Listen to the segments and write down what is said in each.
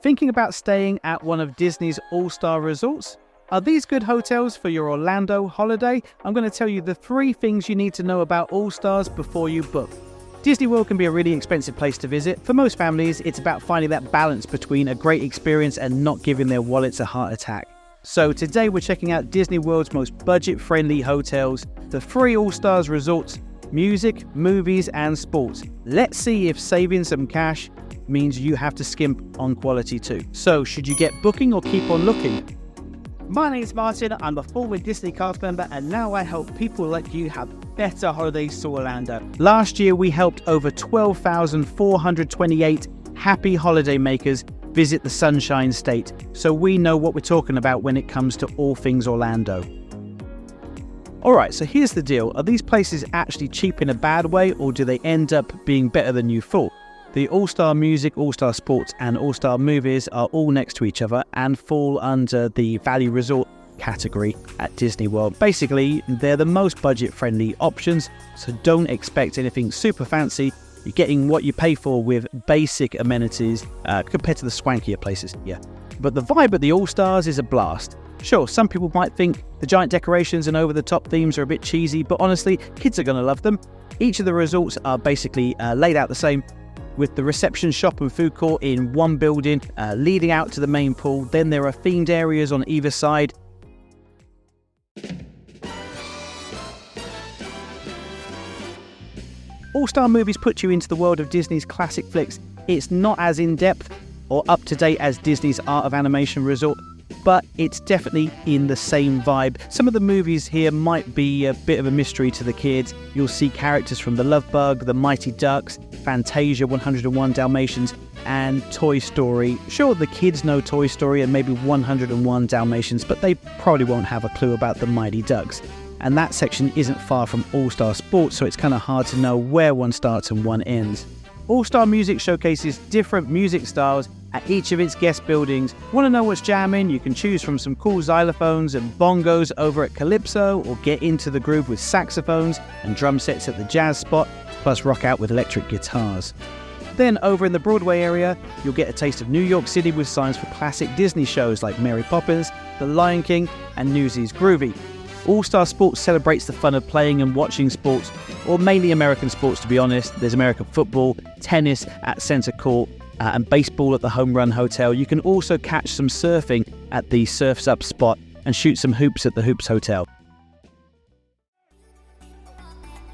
Thinking about staying at one of Disney's all-star resorts? Are these good hotels for your Orlando holiday? I'm going to tell you the 3 things you need to know about all-stars before you book. Disney World can be a really expensive place to visit. For most families, it's about finding that balance between a great experience and not giving their wallets a heart attack. So today we're checking out Disney World's most budget-friendly hotels, the 3 all-stars resorts, music, movies and sports. Let's see if saving some cash means you have to skimp on quality too. So should you get booking or keep on looking? My name's Martin, I'm a former Disney cast member and now I help people like you have better holidays to Orlando. Last year we helped over 12,428 happy holidaymakers visit the Sunshine State, so we know what we're talking about when it comes to all things Orlando. Alright, so here's the deal. Are these places actually cheap in a bad way, or do they end up being better than you thought? The All-Star Music, All-Star Sports and All-Star Movies are all next to each other and fall under the Value Resort category at Disney World. Basically, they're the most budget-friendly options, so don't expect anything super fancy. You're getting what you pay for with basic amenities compared to the swankier places, yeah. But the vibe at the All-Stars is a blast. Sure, some people might think the giant decorations and over-the-top themes are a bit cheesy, but honestly, kids are going to love them. Each of the resorts are basically laid out the same, with the reception shop and food court in one building leading out to the main pool. Then there are themed areas on either side. All-Star Movies put you into the world of Disney's classic flicks. It's not as in-depth or up-to-date as Disney's Art of Animation Resort, but it's definitely in the same vibe. Some of the movies here might be a bit of a mystery to the kids. You'll see characters from The Love Bug, The Mighty Ducks, Fantasia, 101 Dalmatians, and Toy Story. Sure, the kids know Toy Story and maybe 101 Dalmatians, but they probably won't have a clue about The Mighty Ducks. And that section isn't far from All-Star Sports, so it's kind of hard to know where one starts and one ends. All-Star Music showcases different music styles at each of its guest buildings. Want to know what's jamming? You can choose from some cool xylophones and bongos over at Calypso, or get into the groove with saxophones and drum sets at the Jazz Spot, plus rock out with electric guitars. Then over in the Broadway area, you'll get a taste of New York City with signs for classic Disney shows like Mary Poppins, The Lion King and Newsies Groovy. All-Star Sports celebrates the fun of playing and watching sports, or mainly American sports to be honest. There's American football, tennis at Center Court, and baseball at the Home Run Hotel. You can also catch some surfing at the Surf's Up spot and shoot some hoops at the Hoops Hotel.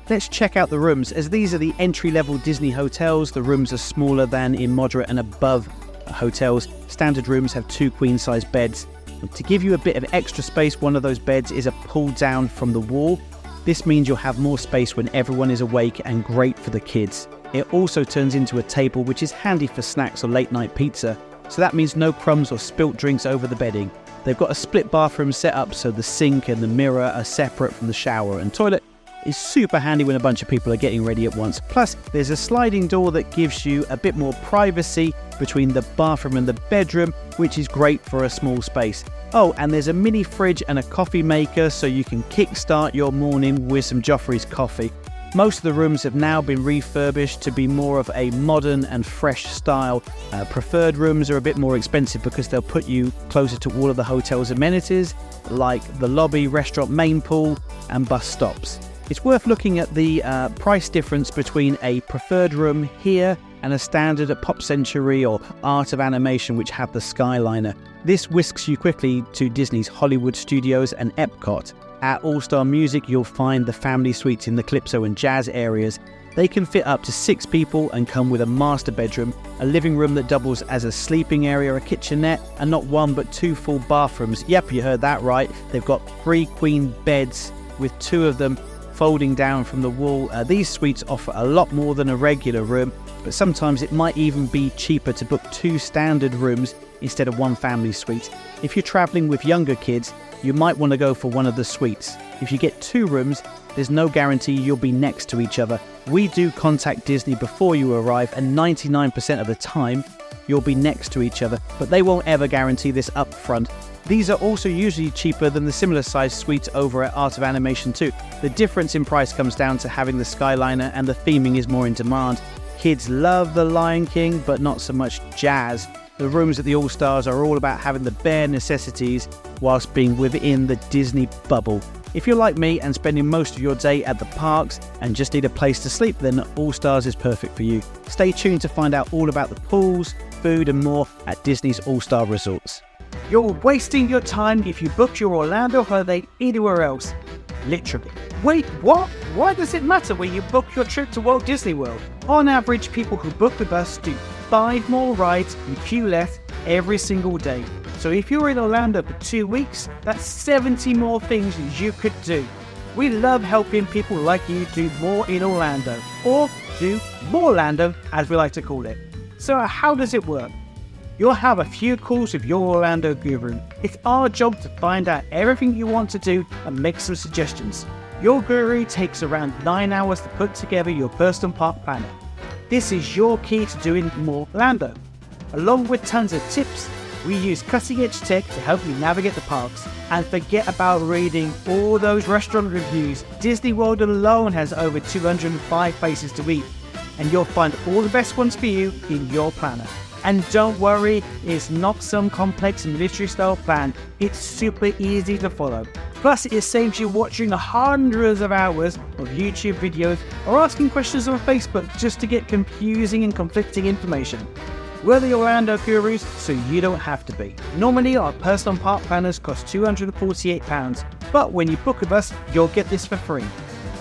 Let's check out the rooms. As these are the entry-level Disney hotels, the rooms are smaller than in moderate and above hotels. Standard rooms have 2 queen-size beds. To give you a bit of extra space, one of those beds is a pull down from the wall. This means you'll have more space when everyone is awake and great for the kids. It also turns into a table, which is handy for snacks or late night pizza. So that means no crumbs or spilt drinks over the bedding. They've got a split bathroom set up so the sink and the mirror are separate from the shower and toilet. Is super handy when a bunch of people are getting ready at once. Plus, there's a sliding door that gives you a bit more privacy between the bathroom and the bedroom, which is great for a small space. Oh, and there's a mini fridge and a coffee maker so you can kickstart your morning with some Joffrey's coffee. Most of the rooms have now been refurbished to be more of a modern and fresh style. Preferred rooms are a bit more expensive because they'll put you closer to all of the hotel's amenities, like the lobby, restaurant, main pool, and bus stops. It's worth looking at the price difference between a preferred room here and a standard at Pop Century or Art of Animation, which have the Skyliner. This whisks you quickly to Disney's Hollywood Studios and Epcot. At All-Star Music, you'll find the family suites in the Calypso and Jazz areas. They can fit up to 6 people and come with a master bedroom, a living room that doubles as a sleeping area, a kitchenette, and not 1 but 2 full bathrooms. Yep, you heard that right. They've got 3 queen beds with 2 of them folding down from the wall. These suites offer a lot more than a regular room, but sometimes it might even be cheaper to book 2 standard rooms instead of 1 family suite. If you're traveling with younger kids, you might want to go for one of the suites. If you get 2 rooms, there's no guarantee you'll be next to each other. We do contact Disney before you arrive, and 99% of the time you'll be next to each other, but they won't ever guarantee this up front. These are also usually cheaper than the similar sized suites over at Art of Animation too. The difference in price comes down to having the Skyliner, and the theming is more in demand. Kids love The Lion King, but not so much jazz. the rooms at the All Stars are all about having the bare necessities whilst being within the Disney bubble. If you're like me and spending most of your day at the parks and just need a place to sleep, then All Stars is perfect for you. Stay tuned to find out all about the pools, food and more at Disney's All Star Resorts. You're wasting your time if you book your Orlando holiday anywhere else. Literally. Wait, what? Why does it matter where you book your trip to Walt Disney World? On average, people who book with us do 5 more rides and queue less every single day. So if you're in Orlando for 2 weeks, that's 70 more things you could do. We love helping people like you do more in Orlando, or do more Orlando as we like to call it. So how does it work? You'll have a few calls with your Orlando guru. It's our job to find out everything you want to do and make some suggestions. Your guru takes around 9 hours to put together your personal park planner. This is your key to doing more Orlando. Along with tons of tips, we use cutting-edge tech to help you navigate the parks. And forget about reading all those restaurant reviews. Disney World alone has over 205 places to eat, and you'll find all the best ones for you in your planner. And don't worry, it's not some complex military-style plan. It's super easy to follow. Plus, it saves you watching hundreds of hours of YouTube videos or asking questions on Facebook just to get confusing and conflicting information. We're the Orlando gurus, so you don't have to be. Normally, our personal park planners cost £248, but when you book with us, you'll get this for free.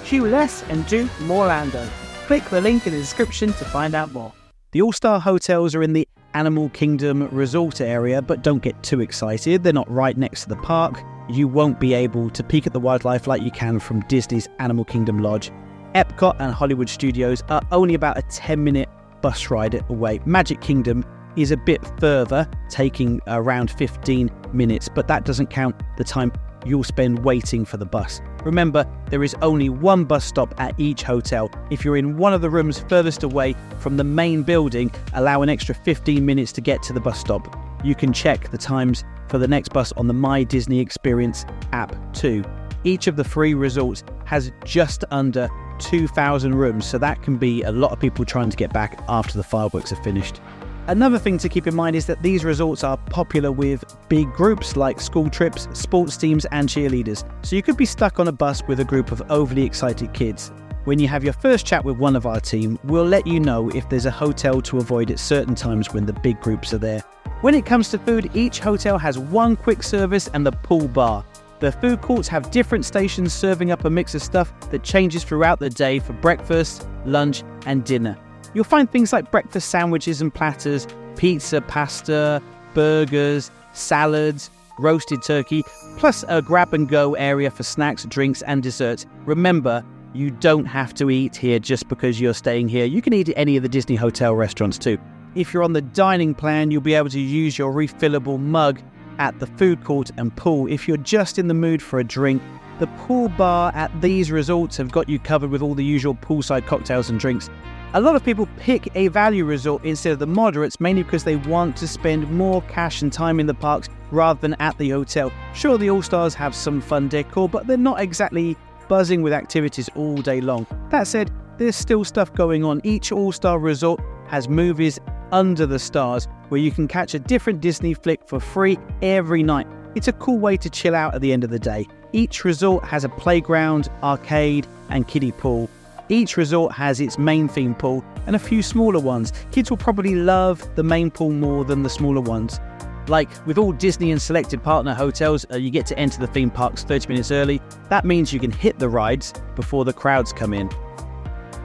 Queue less and do more Orlando. Click the link in the description to find out more. The All Star hotels are in the Animal Kingdom resort area, but don't get too excited. They're not right next to the park. You won't be able to peek at the wildlife like you can from Disney's Animal Kingdom Lodge. Epcot and Hollywood Studios are only about a 10-minute bus ride away. Magic Kingdom is a bit further, taking around 15 minutes, but that doesn't count the time you'll spend waiting for the bus. Remember, there is only one bus stop at each hotel. If you're in one of the rooms furthest away from the main building, allow an extra 15 minutes to get to the bus stop. You can check the times for the next bus on the My Disney Experience app too. Each of the 3 resorts has just under 2,000 rooms, so that can be a lot of people trying to get back after the fireworks are finished. Another thing to keep in mind is that these resorts are popular with big groups like school trips, sports teams and cheerleaders, so you could be stuck on a bus with a group of overly excited kids. When you have your first chat with one of our team, we'll let you know if there's a hotel to avoid at certain times when the big groups are there. When it comes to food, each hotel has one quick service and the pool bar. The food courts have different stations serving up a mix of stuff that changes throughout the day for breakfast, lunch and dinner. You'll find things like breakfast sandwiches and platters, pizza, pasta, burgers, salads, roasted turkey, plus a grab-and-go area for snacks, drinks and desserts. Remember, you don't have to eat here just because you're staying here. You can eat at any of the Disney hotel restaurants too. If you're on the dining plan, you'll be able to use your refillable mug at the food court and pool. If you're just in the mood for a drink, the pool bar at these resorts have got you covered with all the usual poolside cocktails and drinks. A lot of people pick a value resort instead of the moderates, mainly because they want to spend more cash and time in the parks rather than at the hotel. Sure, the All Stars have some fun decor, but they're not exactly buzzing with activities all day long. That said, there's still stuff going on. Each All Star resort has movies under the stars where you can catch a different Disney flick for free every night. It's a cool way to chill out at the end of the day. Each resort has a playground, arcade and kiddie pool. Each resort has its main theme pool and a few smaller ones. Kids will probably love the main pool more than the smaller ones. Like with all Disney and selected partner hotels, you get to enter the theme parks 30 minutes early. That means you can hit the rides before the crowds come in.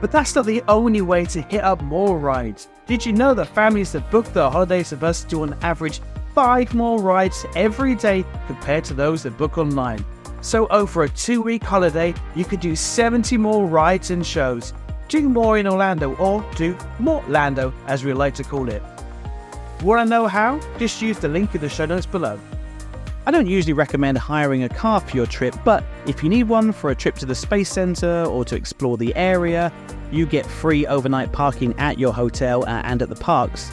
But that's not the only way to hit up more rides. Did you know that families that book their holidays with us do on average 5 more rides every day compared to those that book online? So over a 2-week holiday, you could do 70 more rides and shows. Do more in Orlando, or do more Lando as we like to call it. Want to know how? Just use the link in the show notes below. I don't usually recommend hiring a car for your trip, but if you need one for a trip to the Space Center or to explore the area, you get free overnight parking at your hotel and at the parks.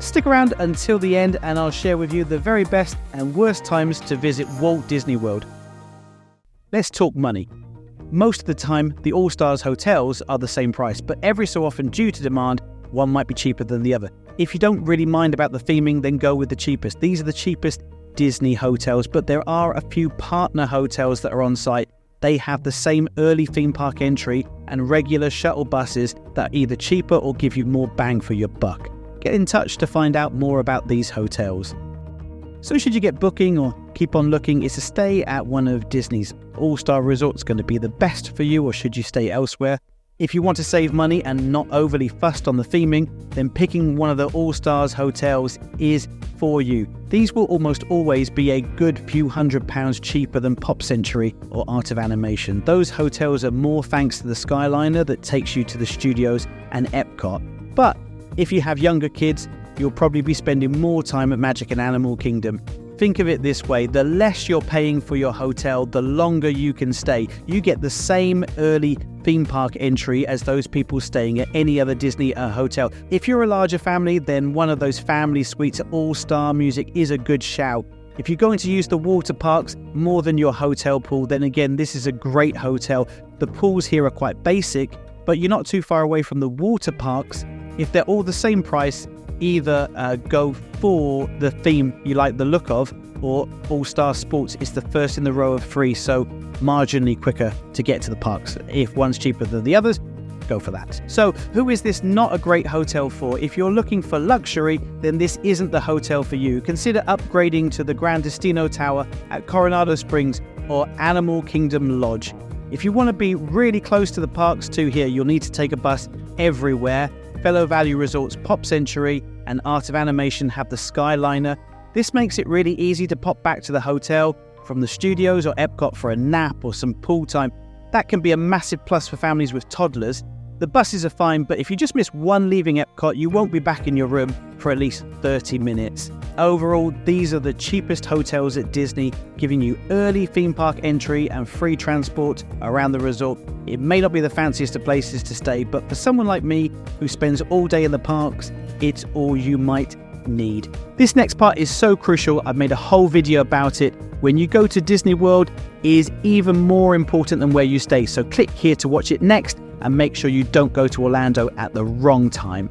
Stick around until the end and I'll share with you the very best and worst times to visit Walt Disney World. Let's talk money. Most of the time, the All Stars hotels are the same price, but every so often, due to demand, one might be cheaper than the other. If you don't really mind about the theming, then go with the cheapest. These are the cheapest Disney hotels, but there are a few partner hotels that are on site. They have the same early theme park entry and regular shuttle buses that are either cheaper or give you more bang for your buck. Get in touch to find out more about these hotels. So should you get booking or keep on looking, is a stay at one of Disney's all-star resorts going to be the best for you, or should you stay elsewhere? If you want to save money and not overly fussed on the theming, then picking one of the all-stars hotels is for you. These will almost always be a good few £100 cheaper than Pop Century or Art of Animation. Those hotels are more thanks to the Skyliner that takes you to the studios and Epcot. But if you have younger kids, you'll probably be spending more time at Magic and Animal Kingdom. Think of it this way, the less you're paying for your hotel, the longer you can stay. You get the same early theme park entry as those people staying at any other Disney hotel. If you're a larger family, then one of those family suites at All-Star Music is a good shout. If you're going to use the water parks more than your hotel pool, then again, this is a great hotel. The pools here are quite basic, but you're not too far away from the water parks. If they're all the same price, either go for the theme you like the look of, or All-Star Sports is the first in the row of three, so marginally quicker to get to the parks. If one's cheaper than the others, go for that. So who is this not a great hotel for? If you're looking for luxury, then this isn't the hotel for you. Consider upgrading to the Gran Destino Tower at Coronado Springs or Animal Kingdom Lodge. If you want to be really close to the parks too here, you'll need to take a bus everywhere. Fellow Value Resorts Pop Century and Art of Animation have the Skyliner. This makes it really easy to pop back to the hotel from the studios or Epcot for a nap or some pool time. That can be a massive plus for families with toddlers. The buses are fine, but if you just miss one leaving Epcot, you won't be back in your room for at least 30 minutes. Overall, these are the cheapest hotels at Disney, giving you early theme park entry and free transport around the resort. It may not be the fanciest of places to stay, but for someone like me who spends all day in the parks, it's all you might need. This next part is so crucial, I've made a whole video about it. When you go to Disney World is even more important than where you stay, so click here to watch it next and make sure you don't go to Orlando at the wrong time.